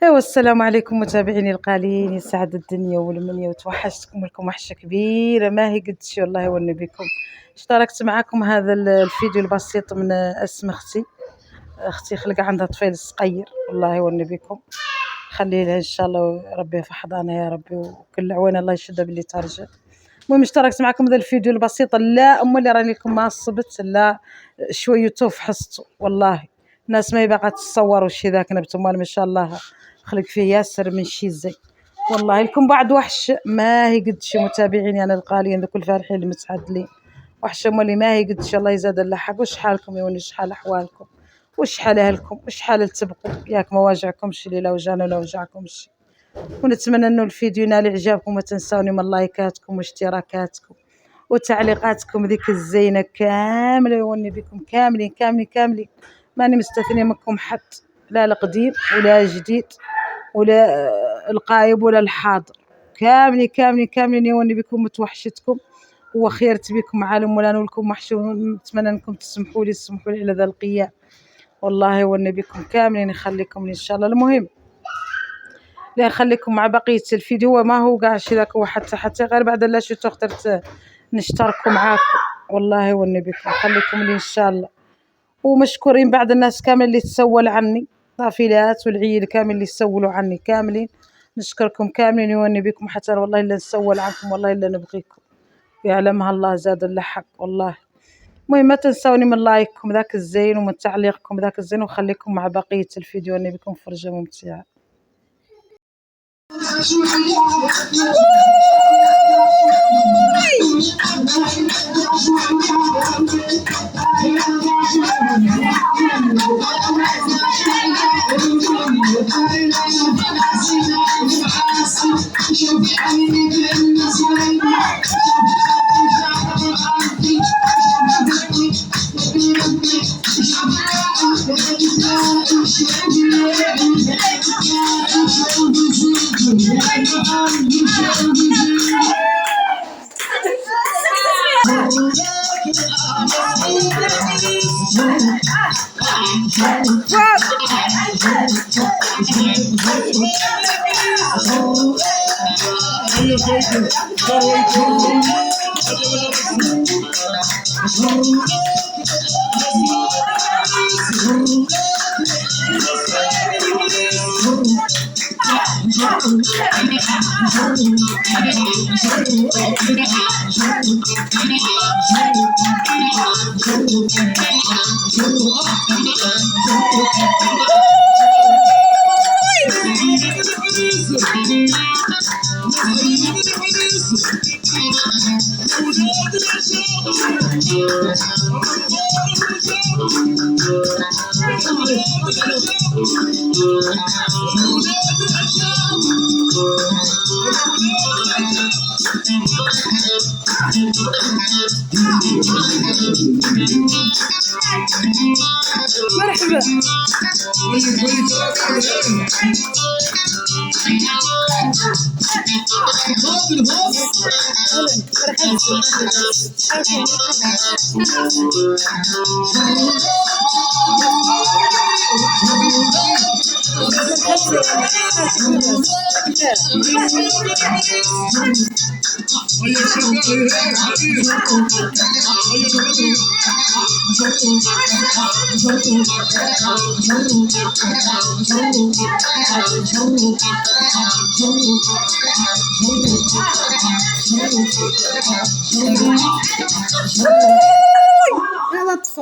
ايوا السلام عليكم متابعيني الغاليين، يسعد الدنيا والمنيا وتوحشتكم ولكم وحشه كبيره ما هي قدش والله والنبي بكم. اشتركت معكم هذا الفيديو البسيط من اسم اختي خلق عندها طفل صغير والله والنبي بكم، خلي لها ان شاء الله ربي يحفظنا يا ربي وكل عوان الله يشدها باللي ترجع. المهم اشتركت معكم هذا الفيديو البسيط، لا اللي راني لكم ما صبت لا شويه فحصتوا والله الناس ما باغا تصور وشي ذاك نبتم ما شاء الله خلق فيه ياسر من شي زي والله لكم بعد وحش ما هي قد شي متابعيني انا الغاليين ذوك الفارحين المتعدلين وحشه مولي ما هي قد شاء الله يزاد اللحق. وش حالكم يا ولي شحال احوالكم وش حال اهلكم وش حال تبقوا ياك ما واجعكمش اللي لا وجعنا ولا وجعكمش. ونتمنى انه الفيديو ينال اعجابكم وما تنسوني من لايكاتكم واشتراكاتكم وتعليقاتكم ذيك الزينه كامله يوني بكم كاملين كاملين كاملين ماني مستثنيه منكم حد، لا القديم ولا جديد ولا القايب ولا الحاضر، كاملين كاملين كاملين يوني بكم متوحشتكم وخيرت بكم عالم ولا نولكم وحشون. نتمنى انكم تسمحوا لي على ذا القيام والله والنبي بكم كاملين يخليكم لي ان شاء الله. المهم لا نخليكم مع بقيه الفيديو، ما هو كاع شي ذاك هو حتى غير بعد لا شو اخترت نشتركوا معاكم والله والنبي بكم خليكم لي ان شاء الله. ومشكورين بعد الناس كامل اللي تسول عني طافلات والعيال كامل اللي تسولوا عني كاملين نشكركم كاملين يوني بكم حتى والله الا نسول عنكم والله الا نبغيكم يعلمها الله زاد اللحق والله. المهم ما تنسوني من لايككم ذاك الزين ومن تعليقكم ذاك الزين وخليكم مع بقيه الفيديو اني بكم فرجه ممتعه. مرحبا يا لطف